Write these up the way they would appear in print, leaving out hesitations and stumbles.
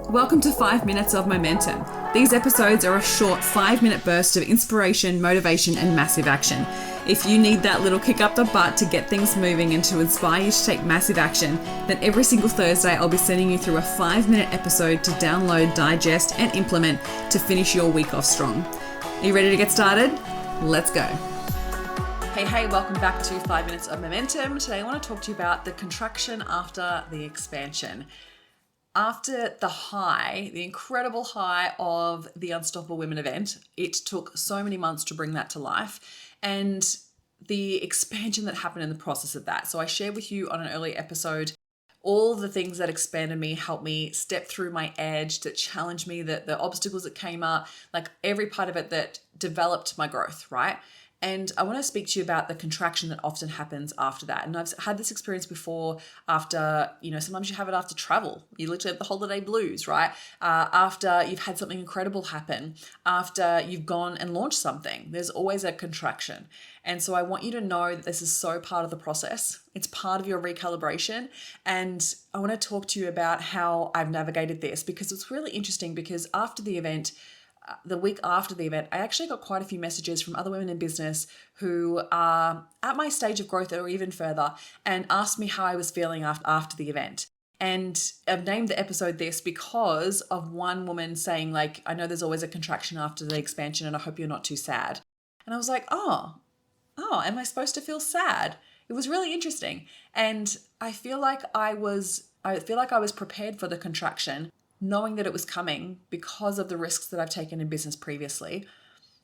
Welcome to 5 Minutes of Momentum. These episodes are a short 5-minute burst of inspiration, motivation, and massive action. If you need that little kick up the butt to get things moving and to inspire you to take massive action, then every single Thursday I'll be sending you through a 5-minute episode to download, digest, and implement to finish your week off strong. Are you ready to get started? Let's go. Hey, welcome back to 5 Minutes of Momentum. Today I want to talk to you about the contraction after the expansion. After the high, the incredible high of the Unstoppable Women event, it took so many months to bring that to life, and the expansion that happened in the process of that. So I shared with you on an earlier episode all the things that expanded me, helped me step through my edge, that challenged me, the obstacles that came up, like every part of it that developed my growth, right? And I want to speak to you about the contraction that often happens after that. And I've had this experience before after, sometimes you have it after travel. You literally have the holiday blues, right? After you've had something incredible happen, after you've gone and launched something, there's always a contraction. And so I want you to know that this is so part of the process. It's part of your recalibration. And I want to talk to you about how I've navigated this, because it's really interesting, because after the event, the week after the event, I actually got quite a few messages from other women in business who are at my stage of growth or even further, and asked me how I was feeling after the event. And I've named the episode this because of one woman saying, like, I know there's always a contraction after the expansion and I hope you're not too sad. And I was like, oh, am I supposed to feel sad? It was really interesting. And I feel like I was prepared for the contraction, knowing that it was coming because of the risks that I've taken in business previously.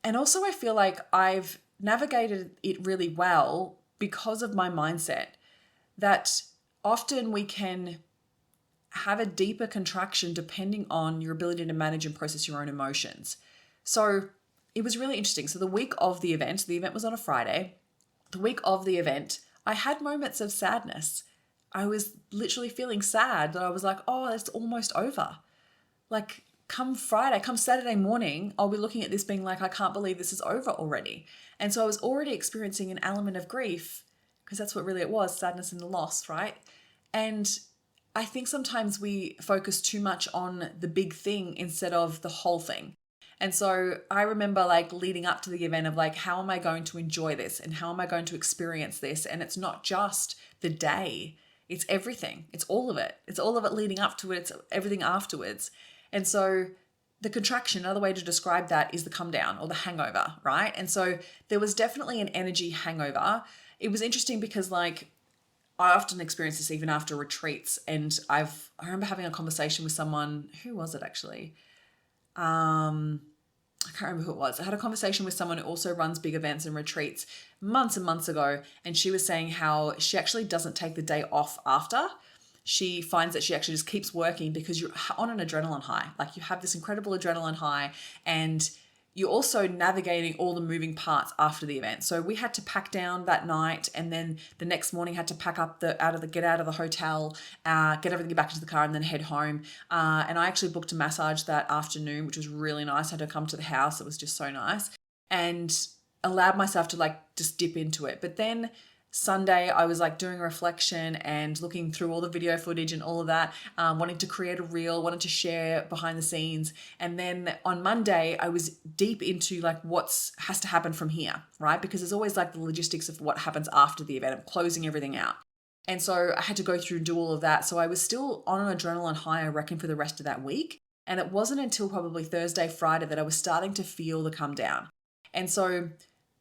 And also I feel like I've navigated it really well because of my mindset, that often we can have a deeper contraction depending on your ability to manage and process your own emotions. So it was really interesting. So the week of the event was on a Friday. The week of the event, I had moments of sadness. I was literally feeling sad that I was like, oh, it's almost over. Like come Saturday morning, I'll be looking at this being like, I can't believe this is over already. And so I was already experiencing an element of grief, because that's what really it was, sadness and the loss, right? And I think sometimes we focus too much on the big thing instead of the whole thing. And so I remember like leading up to the event of like, how am I going to enjoy this? And how am I going to experience this? And it's not just the day, it's everything. It's all of it. It's all of it leading up to it. It's everything afterwards. And so the contraction, another way to describe that is the come down or the hangover, right? And so there was definitely an energy hangover. It was interesting because like I often experience this even after retreats. And I remember having a conversation with someone, who was it actually? I can't remember who it was. I had a conversation with someone who also runs big events and retreats months and months ago. And she was saying how she actually doesn't take the day off after. She finds that she actually just keeps working because you're on an adrenaline high. Like you have this incredible adrenaline high, and you're also navigating all the moving parts after the event. So we had to pack down that night, and then the next morning had to pack up get out of the hotel, get everything back into the car, and then head home. And I actually booked a massage that afternoon, which was really nice. I had to come to the house. It was just so nice, and allowed myself to like just dip into it. But then Sunday, I was like doing a reflection and looking through all the video footage and all of that, wanting to create a reel, wanted to share behind the scenes. And then on Monday, I was deep into like has to happen from here, right? Because there's always like the logistics of what happens after the event, of closing everything out. And so I had to go through and do all of that. So I was still on an adrenaline high, I reckon, for the rest of that week. And it wasn't until probably Thursday, Friday that I was starting to feel the come down. And so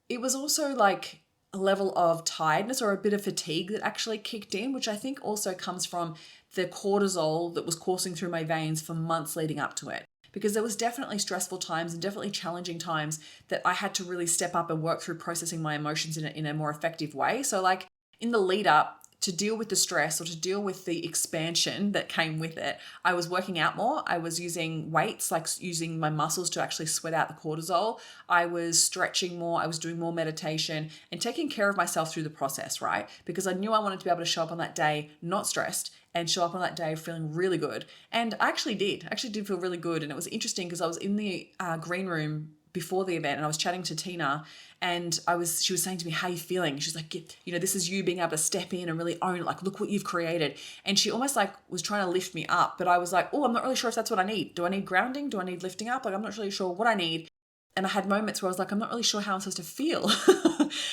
it was also like a level of tiredness or a bit of fatigue that actually kicked in, which I think also comes from the cortisol that was coursing through my veins for months leading up to it. Because there was definitely stressful times and definitely challenging times that I had to really step up and work through processing my emotions in a more effective way. So like in the lead up, to deal with the stress or to deal with the expansion that came with it, I was working out more. I was using weights, like using my muscles to actually sweat out the cortisol. I was stretching more. I was doing more meditation and taking care of myself through the process, right? Because I knew I wanted to be able to show up on that day not stressed and show up on that day feeling really good. And I actually did feel really good. And it was interesting because I was in the green room before the event, and I was chatting to Tina, and she was saying to me, how are you feeling? She's like, this is you being able to step in and really own it. Like, look what you've created. And she almost like was trying to lift me up, but I was like, oh, I'm not really sure if that's what I need. Do I need grounding? Do I need lifting up? Like, I'm not really sure what I need. And I had moments where I was like, I'm not really sure how I'm supposed to feel.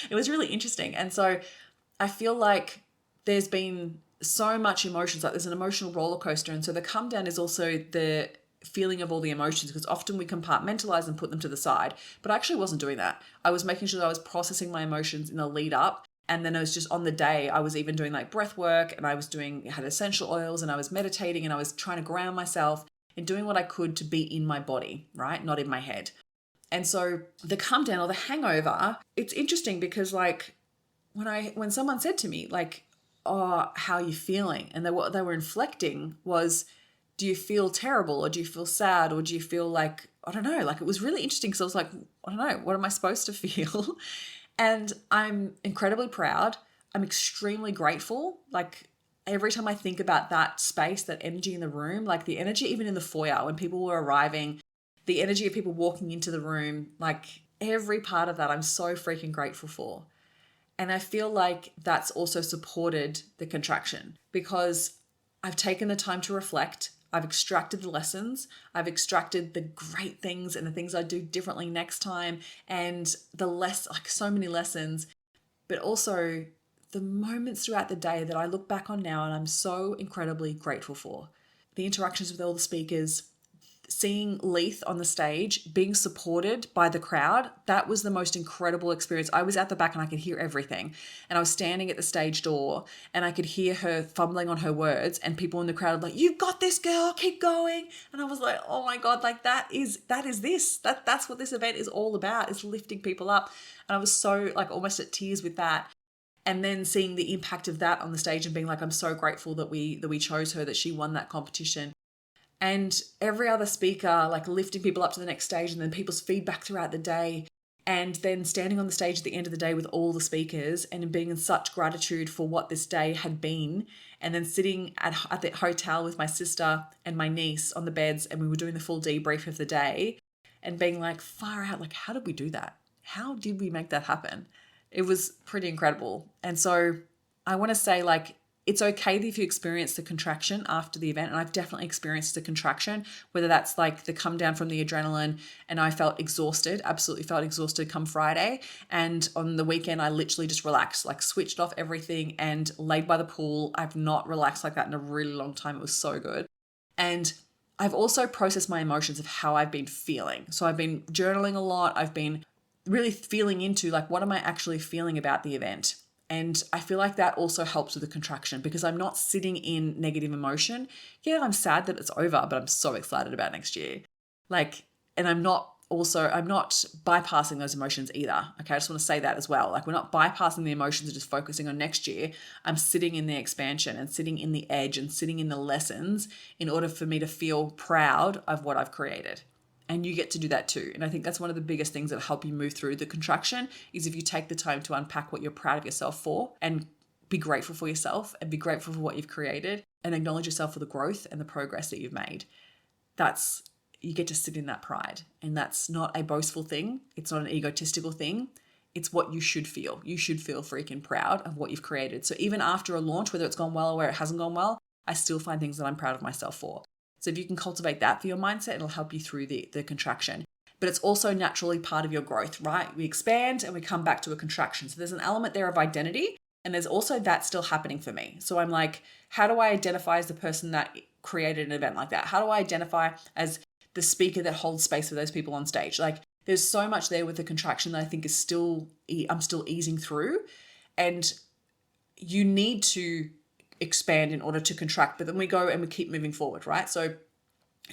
It was really interesting. And so I feel like there's been so much emotions, like there's an emotional roller coaster. And so the come down is also the feeling of all the emotions, because often we compartmentalize and put them to the side. But I actually wasn't doing that. I was making sure that I was processing my emotions in the lead up. And then it was just on the day, I was even doing like breath work, and I had essential oils, and I was meditating, and I was trying to ground myself and doing what I could to be in my body, right? Not in my head. And so the come down or the hangover, it's interesting because like when someone said to me like, oh, how are you feeling? And what they were inflecting was, do you feel terrible, or do you feel sad, or do you feel like, I don't know, like it was really interesting because I was like, I don't know, what am I supposed to feel? And I'm incredibly proud. I'm extremely grateful. Like every time I think about that space, that energy in the room, like the energy even in the foyer when people were arriving, the energy of people walking into the room, like every part of that, I'm so freaking grateful for. And I feel like that's also supported the contraction because I've taken the time to reflect. I've extracted the lessons. I've extracted the great things and the things I do differently next time, and like so many lessons, but also the moments throughout the day that I look back on now and I'm so incredibly grateful for. The interactions with all the speakers, seeing Leith on the stage, being supported by the crowd, that was the most incredible experience. I was at the back and I could hear everything. And I was standing at the stage door and I could hear her fumbling on her words, and people in the crowd were like, "You've got this, girl, keep going." And I was like, oh my God, like that's what this event is all about, is lifting people up. And I was so like almost at tears with that. And then seeing the impact of that on the stage and being like, I'm so grateful that we chose her, that she won that competition. And every other speaker, like lifting people up to the next stage, and then people's feedback throughout the day, and then standing on the stage at the end of the day with all the speakers and being in such gratitude for what this day had been. And then sitting at the hotel with my sister and my niece on the beds, and we were doing the full debrief of the day and being like, far out, like, how did we do that? How did we make that happen? It was pretty incredible. And so I want to say, like, it's okay if you experience the contraction after the event. And I've definitely experienced the contraction, whether that's like the come down from the adrenaline and I felt exhausted, absolutely felt exhausted come Friday. And on the weekend, I literally just relaxed, like switched off everything and laid by the pool. I've not relaxed like that in a really long time. It was so good. And I've also processed my emotions of how I've been feeling. So I've been journaling a lot. I've been really feeling into like, what am I actually feeling about the event? And I feel like that also helps with the contraction because I'm not sitting in negative emotion. Yeah, I'm sad that it's over, but I'm so excited about next year. Like, and I'm not bypassing those emotions either. Okay, I just want to say that as well. Like, we're not bypassing the emotions and just focusing on next year. I'm sitting in the expansion and sitting in the edge and sitting in the lessons in order for me to feel proud of what I've created. And you get to do that too. And I think that's one of the biggest things that help you move through the contraction is if you take the time to unpack what you're proud of yourself for and be grateful for yourself and be grateful for what you've created and acknowledge yourself for the growth and the progress that you've made. You get to sit in that pride. And that's not a boastful thing. It's not an egotistical thing. It's what you should feel. You should feel freaking proud of what you've created. So even after a launch, whether it's gone well or where it hasn't gone well, I still find things that I'm proud of myself for. So if you can cultivate that for your mindset, it'll help you through the contraction. But it's also naturally part of your growth, right? We expand and we come back to a contraction. So there's an element there of identity, and there's also that still happening for me. So I'm like, how do I identify as the person that created an event like that? How do I identify as the speaker that holds space for those people on stage? Like, there's so much there with the contraction that I think I'm still easing through. And you need to expand in order to contract, but then we go and we keep moving forward, right? So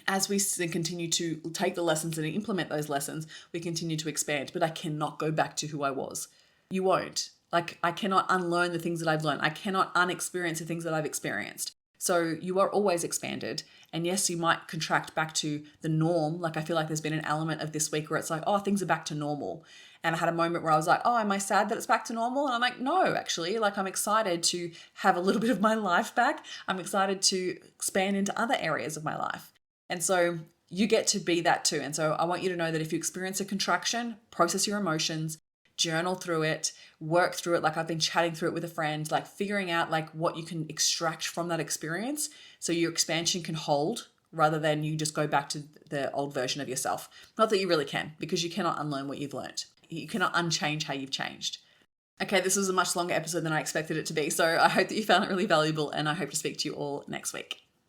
as we continue to take the lessons and implement those lessons, we continue to expand, but I cannot go back to who I was. You won't. Like, I cannot unlearn the things that I've learned. I cannot unexperience the things that I've experienced. So you are always expanded. And yes, you might contract back to the norm. Like, I feel like there's been an element of this week where it's like, oh, things are back to normal. And I had a moment where I was like, oh, am I sad that it's back to normal? And I'm like, no, actually, like, I'm excited to have a little bit of my life back. I'm excited to expand into other areas of my life. And so you get to be that too. And so I want you to know that if you experience a contraction, process your emotions, journal through it, work through it. Like I've been chatting through it with a friend, like figuring out like what you can extract from that experience so your expansion can hold rather than you just go back to the old version of yourself. Not that you really can, because you cannot unlearn what you've learned. You cannot unchange how you've changed. Okay, this was a much longer episode than I expected it to be. So I hope that you found it really valuable, and I hope to speak to you all next week.